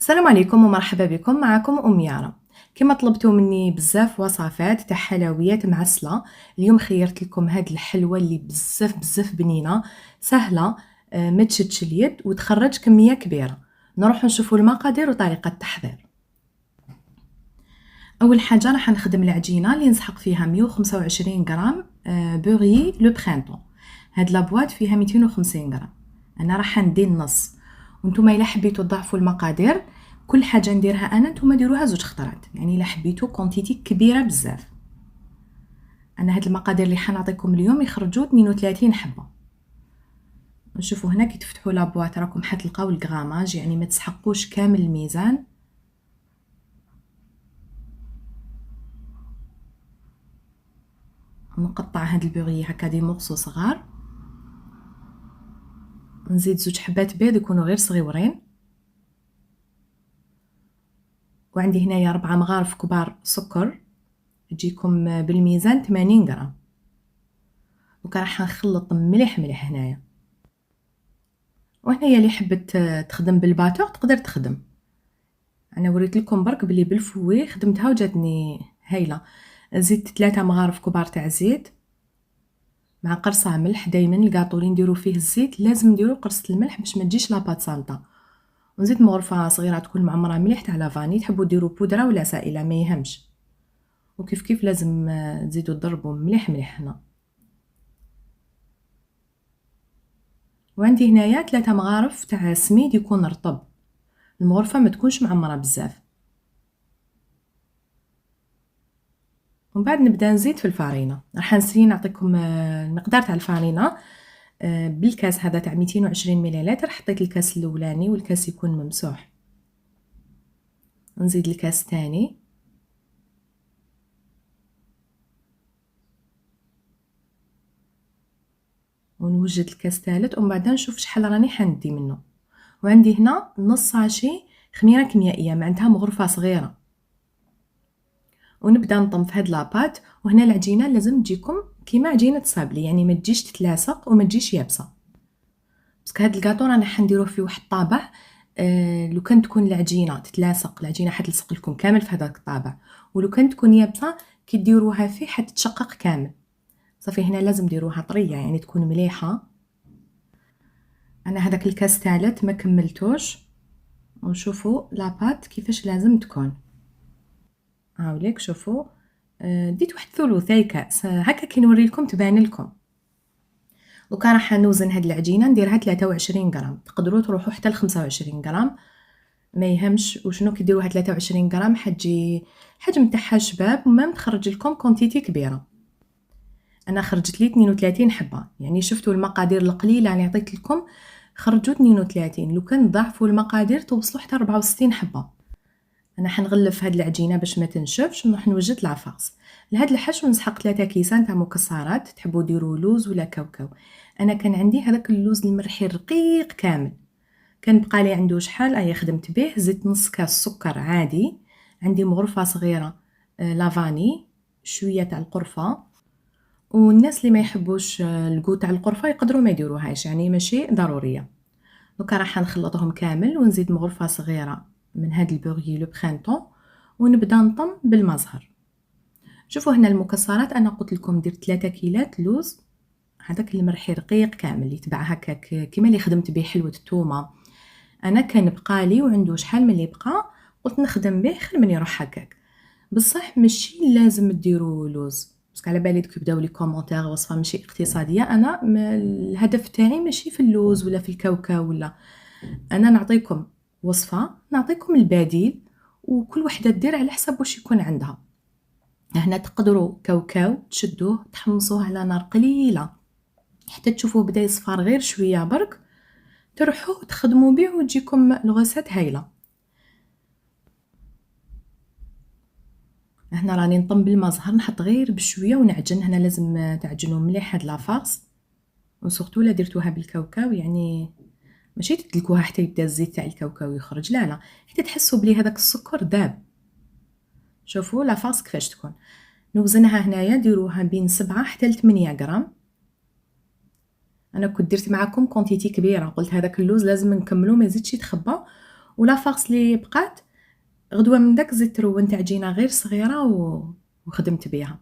السلام عليكم ومرحبا بكم. معكم أم يارا. كما طلبتوا مني بزاف وصفات تاع حلويات معسلة، اليوم خيرت لكم هاد الحلوة اللي بزاف بنينة سهلة. ما تشدش اليد وتخرج كمية كبيرة. نروح نشوفوا المقادير وطريقة التحضير. أول حاجة راح نخدم العجينة اللي نسحق فيها 125 غرام بوري لو برينتون. هاد لابواط فيها 250 غرام، أنا راح ندير النص. وانتوما إلا حبيتو تضاعفوا المقادير، كل حاجة نديرها أنا نتوما ديروها 2 خطرات، يعني إلا حبيتو كونتيتي كبيرة بزاف. أنا هاد المقادير اللي حنعطيكم اليوم يخرجوا 32 حبة. نشوفوا هنا كي تفتحوا لابواط راكم حتلقاو الغراماج، يعني ما تسحقوش كامل الميزان. نقطع هاد البوري هكا دي مورسو صغار، نزيد 2 حبات بيض يكونوا غير صغيورين، وعندي هنايا 4 مغارف كبار سكر تجيكم بالميزان 80 غرام. دوكا راح نخلط مليح هنايا. وهنايا اللي حبت تخدم بالباتور تقدر تخدم، انا وريت لكم برك بلي بالفوي خدمتها وجاتني هايله. زدت 3 مغارف كبار تاع زيت مع قرصه ملح. دائما الكاطو اللي نديرو فيه الزيت لازم نديرو قرصه الملح باش ما تجيش لاباط سالطه. ونزيد مغرفه صغيره تكون معمره مليح تاع لافاني، تحبوا ديروا بودره ولا سائله ما يهمش. وكيف لازم تزيدوا تضربوا مليح هنا. وعندي هنايا 3 مغارف تاع سميد يكون رطب، المغرفه ما تكونش معمره بزاف. ومن بعد نبدا نزيد في الفارينه. راح نعطيكم المقدار تاع الفارينه. بالكاس هذا تاع 220 ملل حطيت الكاس الاولاني والكاس يكون ممسوح. نزيد الكاس الثاني، ونوجد الكاس الثالث، ومن بعد نشوف شحال راني حندي منه. وعندي هنا نص ساشي خميره كيميائيه معناتها مغرفه صغيره. ونبدا نطم في هاد لاباط. وهنا العجينه لازم تجيكم كيما عجينه صابلي، يعني ما تجيش تتلاصق وما تجيش يابسه. باسكو هاد الكاطو رانا حنديروه في واحد الطابع. لو كان تكون العجينه تتلاصق، العجينه حتلصق لكم كامل في هذاك الطابع. ولو كان تكون يابسه كي ديروها فيه حتتشقق كامل. صافي هنا لازم ديروها طريه يعني تكون مليحه. انا هذاك الكاس الثالث ما كملتوش. ونشوفوا لاباط كيفاش لازم تكون. هاوليك شوفوا. ديت واحد ثلثي كاس هكا كي نوري لكم تبان لكم. دوكا راح نوزن هاد العجينه نديرها 23 غرام، تقدروا تروحوا حتى ل 25 غرام ما يهمش. وشنو كي ديروها 23 غرام حتجي حجم تاعها شباب وما تخرج لكم كونتيتي كبيره. انا خرجت لي 32 حبه، يعني شفتوا المقادير القليله اللي عطيت لكم خرجوا 32. لو كان ضاعفوا المقادير توصلوا حتى 64 حبه. انا حنغلف هاد العجينه باش ما تنشفش ونروح نوجد لافاس. لهاد الحشو نسحق 3 كيسان تاع مكسرات، تحبوا ديروا لوز ولا كاوكاو. انا كان عندي هذاك اللوز المرحي الرقيق كامل، كان بقى لي عنده شحال خدمت به. زدت نص كاس سكر عادي، عندي مغرفه صغيره لافاني، شويه تاع القرفه. والناس اللي ما يحبوش الكو تاع القرفه يقدروا ما يديروهاش، يعني ماشي ضروريه. دوكا راح نخلطهم كامل ونزيد مغرفه صغيره من هاد البوري لو برينتون ونبدا نطم بالمزهر. شوفوا هنا المكسرات انا قلت لكم درت 3 كيلات لوز، هذاك المرحي رقيق كامل اللي تبع هكاك كيما اللي خدمت به حلوه الثومه. انا كان بقالي وعنده شحال من اللي بقى قلت نخدم به خير من يروح هكاك. بصح ماشي لازم ديروا لوز، باسكو على بالي دوك يبداو لي كومونتير وصفه ماشي اقتصاديه. انا الهدف تاعي ماشي في اللوز ولا في الكاوكاو ولا. انا نعطيكم وصفه، نعطيكم البديل، وكل وحده دير على حسب واش يكون عندها. هنا تقدروا كاوكاو تشدوه تحمصوه على نار قليله حتى تشوفوه بدا يصفر غير شويه برك، تروحوا تخدموا به وتجيكم الغوسات هايله. هنا راني نطم بالماء زهر، نحط غير بشويه ونعجن. هنا لازم تعجنوا مليح هاد لافاس، وسورتو لا درتوها بالكاوكاو يعني ماشي تدلكوها حتى يبدا الزيت تاع الكاوكاو يخرج، لا حتى تحسوا بلي هذاك السكر داب. شوفوا لافاس كيفاش تكون. نوزنها هنايا ديروها بين 7 حتى ل 8 غرام. انا كنت درت معكم كونتيتي كبيره، قلت هذاك اللوز لازم نكملو ما يزيدش يتخبى. ولا فارس اللي بقات غدوه من داك زدت رونت عجينه غير صغيره وخدمت بها.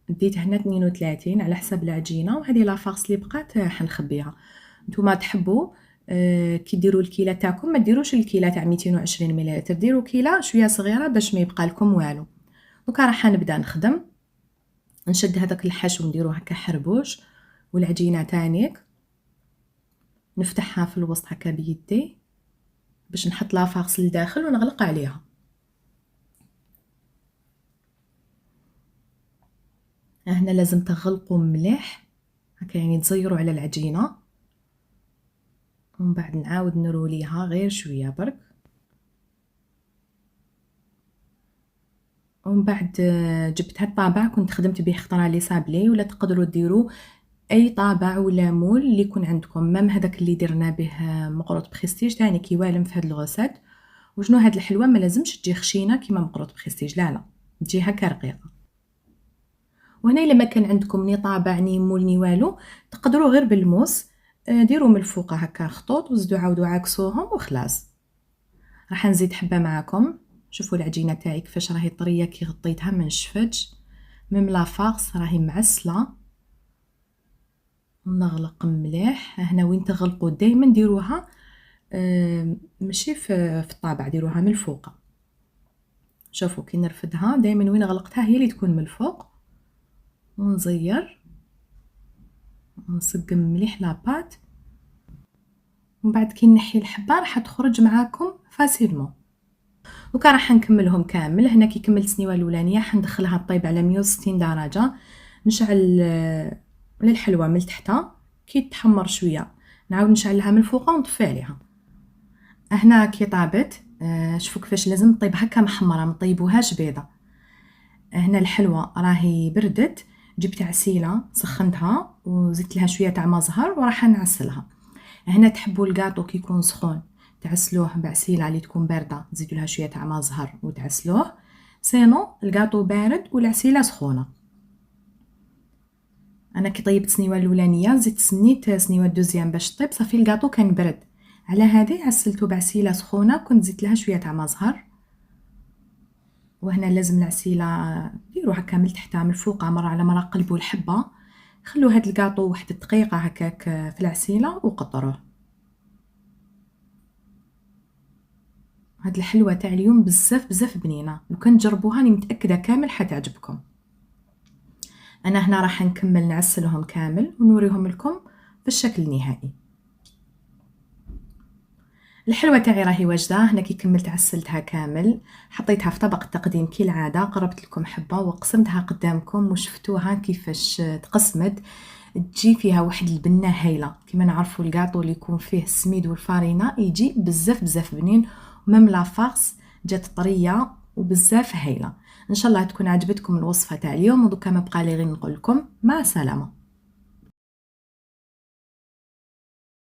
ديت هنا 32 على حسب العجينه، وهذه لا فارس اللي بقات حنخبيها. نتوما تحبوا كي ديروا الكيله تاعكم ما ديروش الكيله تاع 220 ملل، ديروا كيله شويه صغيره باش ما يبقى لكم والو. دوكا راح نبدا نخدم، نشد هذاك الحشو نديرو هكا حربوش، والعجينه تانيك نفتحها في الوسط هكا بيدي باش نحط لا فارس لداخل ونغلق عليها. هنا لازم تغلقوا مليح هكا، يعني تزيروا على العجينه، ومن بعد نعاود نروليها غير شويه برك. ومن بعد جبت هاد الطابع كنت خدمت به خطره لي سابلي، ولا تقدروا ديروا اي طابع ولا مول اللي يكون عندكم، مام هذاك اللي درنا به مقروط بريستيج تاني كيوالم في هاد الغوسات. وشنو هاد الحلوه ما لازمش تجي خشينه كيما مقروط بريستيج، لا تجي هكا رقيقه. وهنا الا ما كان عندكم ني طابع ني مول ني والو، تقدروا غير بالموس ديروا من الفوق هكا خطوط وزدوا عاودوا عكسوهم وخلاص. راح نزيد حبه معكم، شوفوا العجينه تاعي كيفاش راهي طريه كي غطيتها ما نشفتش، ميم لا فارس راهي معسله. ونغلق مليح. هنا وين تغلقوا دائما ديروها ماشي في الطابع، ديروها من الفوق. شوفوا كي نرفدها دائما وين غلقتها هي اللي تكون من الفوق. ونزير ونسقم مليح لاباط، ومن بعد كي نحي الحبه راح تخرج معاكم فاسيلمون. دوكا راح نكملهم كامل. هنا كي كملت السنيوه الاولانيه حندخلها طيب على 160 درجه، نشعل للحلوه من تحتها. كي تحمر شويه نعاود نشعلها من الفوق ونطفي عليها. هنا كي طابت شوفوا كيفاش لازم طيب هكا محمره، ما طيبوهاش بيضه. هنا الحلوه راهي بردت، جبت عسيله سخنتها وزدت لها شويه تاع ما زهر وراح نعسلها. هنا تحبوا الكاطو كي يكون سخون تعسلوه بعسيله اللي تكون بارده، تزيدوا لها شويه تاع ما زهر وتعسلوه. سينو الكاطو بارد والعسيله سخونه. انا كي طيبت السنيوه الاولانيه زدت سنيت سنيوه الدوزيام باش طيب، صافي الكاطو كان برد، على هذه عسلته بعسيله سخونه كنت زدت لها شويه تاع ما زهر. وهنا لازم العسيله ديروا هكا من تحتها من الفوق مره على مره، قلبوا الحبه، خلوا هاد الكاطو واحد دقيقه هكاك في العسيله وقطروه. هاد الحلوه تاع اليوم بزاف بنينه، لو كان تجربوها راني متاكده كامل حتعجبكم. انا هنا راح نكمل نعسلهم كامل ونوريهم لكم بالشكل النهائي. الحلوه تاعي راهي واجده. هنا كي كملت عسلتها كامل حطيتها في طبق التقديم كالعاده، قربت لكم حبه وقسمتها قدامكم وشفتوها كيفاش تقسمت. تجي فيها واحد البنه هايله، كما نعرفوا الكاطو اللي يكون فيه السميد والفارينه يجي بزاف بنين، ومام لا فارس جات طريه وبزاف هايله. ان شاء الله تكون عجبتكم الوصفه تاع اليوم. ودوكا ما بقى لي غير نقول لكم مع السلامه.